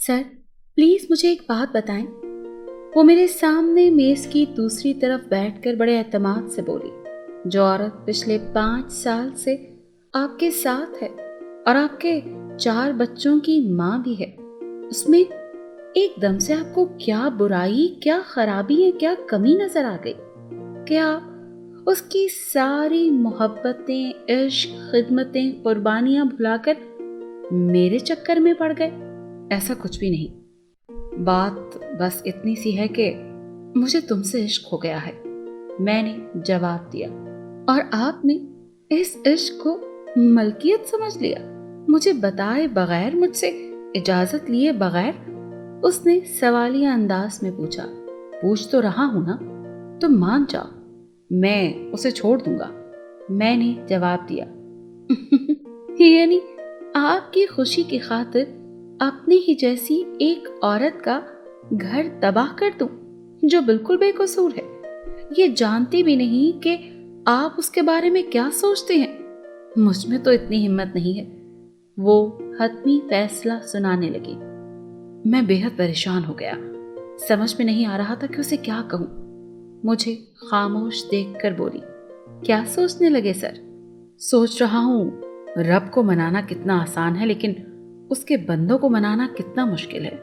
Sir please मुझे एक बात बताएं। वो मेरे सामने मेज की दूसरी तरफ बैठकर बड़े एतमाद से बोली। जो औरत पिछले 5 साल से आपके साथ है और आपके 4 बच्चों की माँ भी है, उसमें एकदम से आपको क्या बुराई, क्या खराबी है, क्या कमी नजर आ गई? क्या उसकी सारी मोहब्बतें, इश्क, खिदमतें, कुर्बानियां भुलाकर मेरे चक्कर में पड़ गए? ऐसा कुछ भी नहीं। बात बस इतनी सी है कि मुझे तुमसे इश्क हो गया है, मैंने जवाब दिया। और आपने इस इश्क को मलकियत समझ लिया, मुझे बताए बगैर, मुझसे इजाजत लिए बगैर? उसने सवालिया अंदाज में पूछा। पूछ तो रहा हूं ना, तुम मान जाओ, मैं उसे छोड़ दूंगा, मैंने जवाब दिया। यानी आपकी खुशी की खातिर अपनी ही जैसी एक औरत का घर तबाह कर दूं, जो बिल्कुल बेकसूर है, ये जानती भी नहीं कि आप उसके बारे में क्या सोचते हैं? मुझ में तो इतनी हिम्मत नहीं है। वो हतमी फैसला सुनाने लगी। मैं बेहद परेशान हो गया, समझ में नहीं आ रहा था कि उसे क्या कहूं। मुझे खामोश देखकर बोली, क्या सोचने लगे सर? सोच रहा हूं रब को मनाना कितना आसान है, लेकिन उसके बंदों को मनाना कितना मुश्किल है।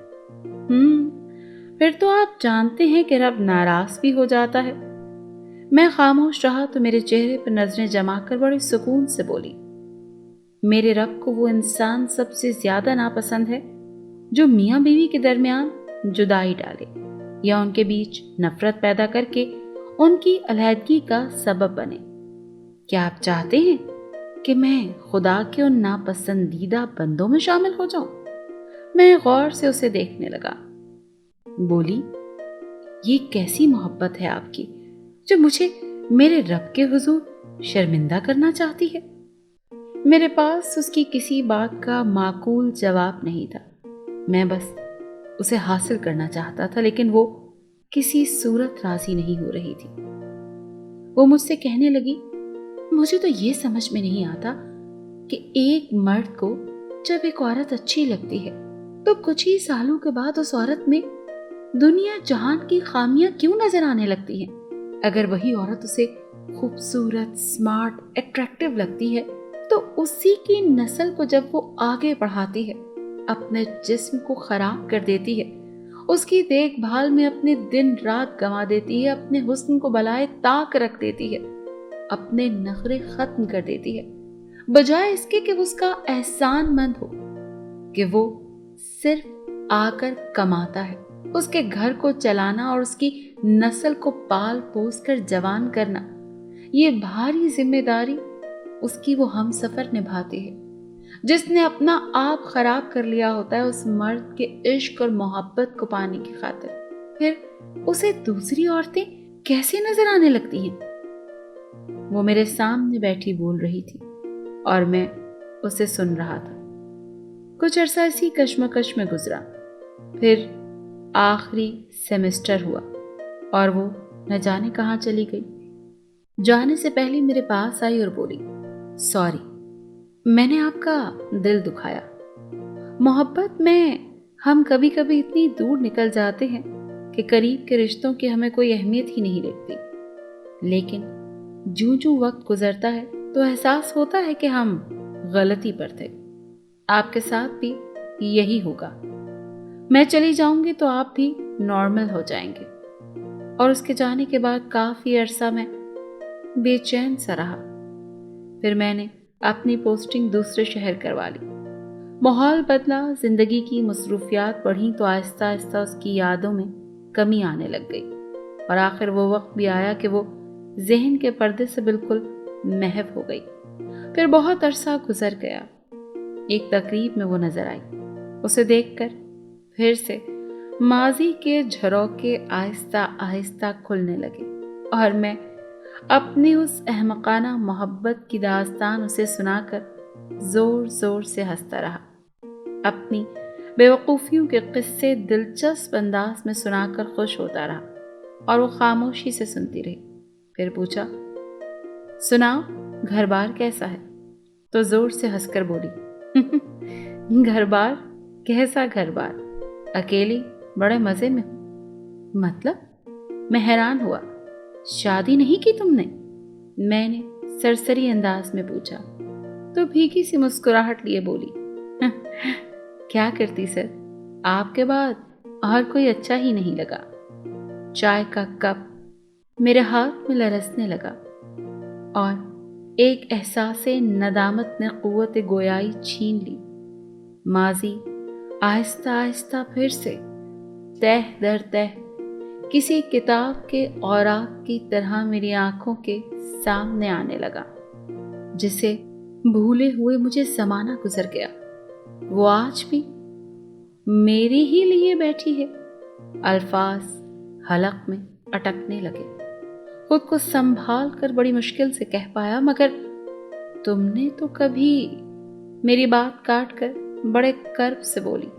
फिर तो आप जानते हैं कि रब नाराज भी हो जाता है। मैं खामोश रहा तो मेरे चेहरे पर नजरें जमाकर बड़े सुकून से बोली, मेरे रब को वो इंसान सबसे ज्यादा नापसंद है जो मियाँ बीवी के दरमियान जुदाई डाले या उनके बीच नफरत पैदा करके उनकी अलहदगी का सबब बने। क्या आप चाहते हैं कि मैं खुदा के उन नापसंदीदा बंदों में शामिल हो जाऊं? मैं गौर से उसे देखने लगा। बोली, ये कैसी मोहब्बत है आपकी जो मुझे मेरे रब के हुजूर शर्मिंदा करना चाहती है? मेरे पास उसकी किसी बात का माकूल जवाब नहीं था। मैं बस उसे हासिल करना चाहता था, लेकिन वो किसी सूरत राजी नहीं हो रही थी। वो मुझसे कहने लगी, मुझे तो ये समझ में नहीं आता कि एक मर्द को जब एक औरत अच्छी लगती है तो कुछ ही सालों के बाद उस औरत में दुनिया जहान की खामियां क्यों नजर आने लगती हैं? अगर वही औरत उसे खूबसूरत, स्मार्ट, अट्रैक्टिव लगती है तो उसी की नस्ल को जब वो आगे बढ़ाती है, अपने जिस्म को खराब कर देती है, उसकी देखभाल में अपने दिन रात गंवा देती है, अपने हुस्न को बलाए ताक रख देती है, अपने नखरे खत्म कर देती है, बजाय इसके कि वो उसका एहसान मंद हो, कि वो सिर्फ आकर कमाता है। उसके घर को चलाना और उसकी नस्ल को पाल पोस कर जवान करना, ये भारी जिम्मेदारी उसकी वो हमसफर निभाती है, जिसने अपना आप खराब कर लिया होता है उस मर्द के इश्क और मोहब्बत को पाने की खातिर। फिर उसे दूसरी औरतें कैसे नजर आने लगती हैं? वो मेरे सामने बैठी बोल रही थी और मैं उसे सुन रहा था। कुछ अरसा इसी कश्मकश में गुजरा। फिर आखिरी सेमेस्टर हुआ और वो न जाने कहाँ चली गई। जाने से पहले मेरे पास आई और बोली, सॉरी, मैंने आपका दिल दुखाया। मोहब्बत में हम कभी कभी इतनी दूर निकल जाते हैं कि करीब के रिश्तों की हमें कोई अहमियत ही नहीं लगती। लेकिन जूं जूं वक्त गुजरता है तो एहसास होता है कि हम गलती पर थे। आपके साथ भी यही होगा। मैं चली जाऊंगी तो आप भी नॉर्मल हो जाएंगे। और उसके जाने के बाद काफी अरसा मैं बेचैन सा रहा। फिर मैंने अपनी पोस्टिंग दूसरे शहर करवा ली। माहौल बदला, जिंदगी की मसरूफियात बढ़ी तो आहिस्ता आहिस्ता उसकी यादों में कमी आने लग गई। और आखिर वो वक्त भी आया कि वो जहन के पर्दे से बिल्कुल महव हो गई। फिर बहुत अरसा गुजर गया। एक तकरीब में वो नजर आई। उसे देखकर फिर से माजी के झरोके आहिस्ता आहिस्ता खुलने लगे और मैं अपनी उस अहमकाना मोहब्बत की दास्तान उसे सुनाकर जोर जोर से हंसता रहा। अपनी बेवकूफ़ियों के किस्से दिलचस्प अंदाज में सुनाकर खुश होता रहा और वो खामोशी से सुनती रही। फिर पूछा, सुनाओ, घर बार कैसा है? तो जोर से हंसकर बोली, घर बार? कैसा घर बार? अकेली बड़े मजे में हूँ। मतलब? मैं हैरान हुआ। शादी नहीं की तुमने? मैंने सरसरी अंदाज में पूछा। तो भीगी सी मुस्कुराहट लिए बोली, क्या करती सर, आपके बाद और कोई अच्छा ही नहीं लगा। चाय का कप मेरे हाथ में लरसने लगा और एक एहसासे नदामत ने कुव्वत गोयाई छीन ली। माजी आहिस्ता आहिस्ता फिर से तह दर तह किसी किताब के औराक की तरह मेरी आंखों के सामने आने लगा, जिसे भूले हुए मुझे जमाना गुजर गया। वो आज भी मेरे ही लिए बैठी है। अल्फाज हलक में अटकने लगे। खुद को संभाल कर बड़ी मुश्किल से कह पाया, मगर तुमने तो कभी। मेरी बात काट कर बड़े कर्ब से बोली,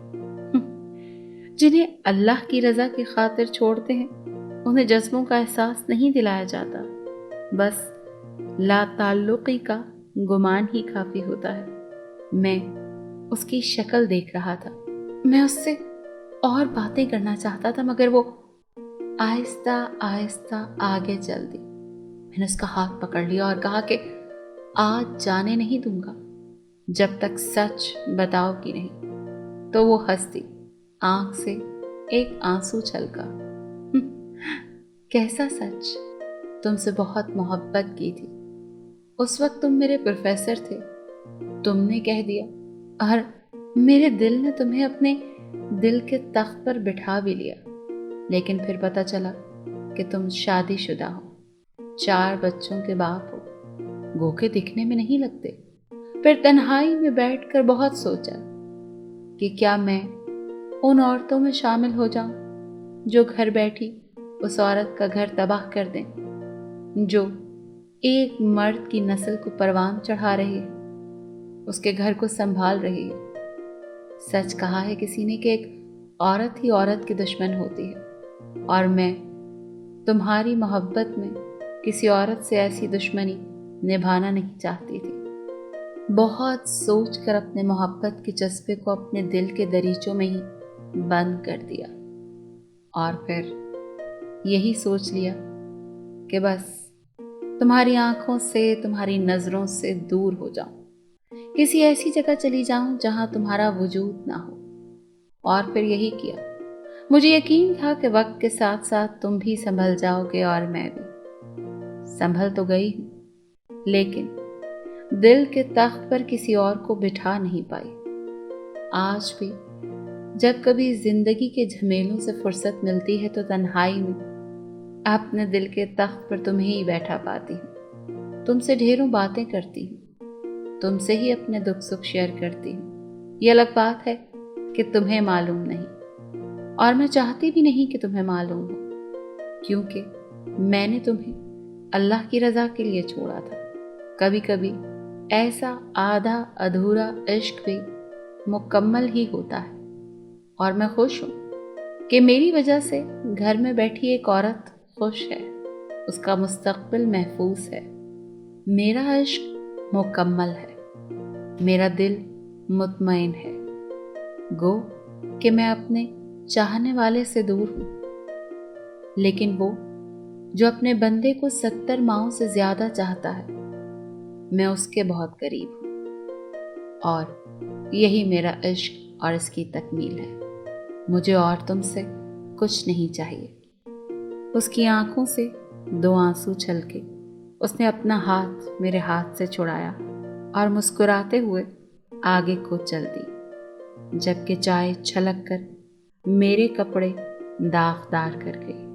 जिन्हें अल्लाह की रजा की खातिर छोड़ते हैं उन्हें जज्बों का एहसास नहीं दिलाया जाता, बस लाताल्लुकी का गुमान ही काफी होता है। मैं उसकी शक्ल देख रहा था। मैं उससे और बातें करना चाहता था, मगर वो आहिस्ता आहिस्ता आगे चल दी। मैंने उसका हाथ पकड़ लिया और कहा कि आज जाने नहीं दूंगा जब तक सच बताओगी नहीं। तो वो हंस दी। आंख से एक आंसू छलका। कैसा सच? तुमसे बहुत मोहब्बत की थी। उस वक्त तुम मेरे प्रोफेसर थे। तुमने कह दिया और मेरे दिल ने तुम्हें अपने दिल के तख्त पर बिठा भी लिया। लेकिन फिर पता चला कि तुम शादीशुदा हो, 4 बच्चों के बाप हो, गोखे दिखने में नहीं लगते। फिर तन्हाई में बैठकर बहुत सोचा कि क्या मैं उन औरतों में शामिल हो जाऊं जो घर बैठी उस औरत का घर तबाह कर दें, जो एक मर्द की नस्ल को परवान चढ़ा रही है, उसके घर को संभाल रही है। सच कहा है किसी ने कि एक औरत ही औरत की दुश्मन होती है, और मैं तुम्हारी मोहब्बत में किसी औरत से ऐसी दुश्मनी निभाना नहीं चाहती थी। बहुत सोचकर अपने मोहब्बत के जज्बे को अपने दिल के दरीचों में ही बंद कर दिया, और फिर यही सोच लिया कि बस तुम्हारी आंखों से, तुम्हारी नजरों से दूर हो जाऊं, किसी ऐसी जगह चली जाऊं जहां तुम्हारा वजूद ना हो। और फिर यही किया। मुझे यकीन था कि वक्त के साथ साथ तुम भी संभल जाओगे और मैं भी। संभल तो गई हूं, लेकिन दिल के तख्त पर किसी और को बिठा नहीं पाई। आज भी जब कभी जिंदगी के झमेलों से फुर्सत मिलती है तो तन्हाई में अपने दिल के तख्त पर तुम्हें ही बैठा पाती हूँ। तुमसे ढेरों बातें करती हूँ, तुमसे ही अपने दुख सुख शेयर करती हूँ। ये अलग बात है कि तुम्हें मालूम नहीं, और मैं चाहती भी नहीं कि तुम्हें मालूम हो, क्योंकि मैंने तुम्हें अल्लाह की रजा के लिए छोड़ा था। कभी कभी ऐसा आधा अधूरा इश्क भी मुकम्मल ही होता है, और मैं खुश हूँ कि मेरी वजह से घर में बैठी एक औरत खुश है, उसका मुस्तकबिल महफूज है। मेरा इश्क मुकम्मल है, मेरा दिल मुतमईन है। गो कि मैं अपने चाहने वाले से दूर हूँ, लेकिन वो जो अपने बंदे को 70 माओं से ज्यादा चाहता है, मैं उसके बहुत करीब हूँ। और यही मेरा इश्क और इसकी तकमील है। मुझे और तुमसे कुछ नहीं चाहिए। उसकी आंखों से 2 आंसू छलके उसने अपना हाथ मेरे हाथ से छुड़ाया और मुस्कुराते हुए आगे को चल दी, जबकि चाय छलक कर मेरे कपड़े दागदार कर गई।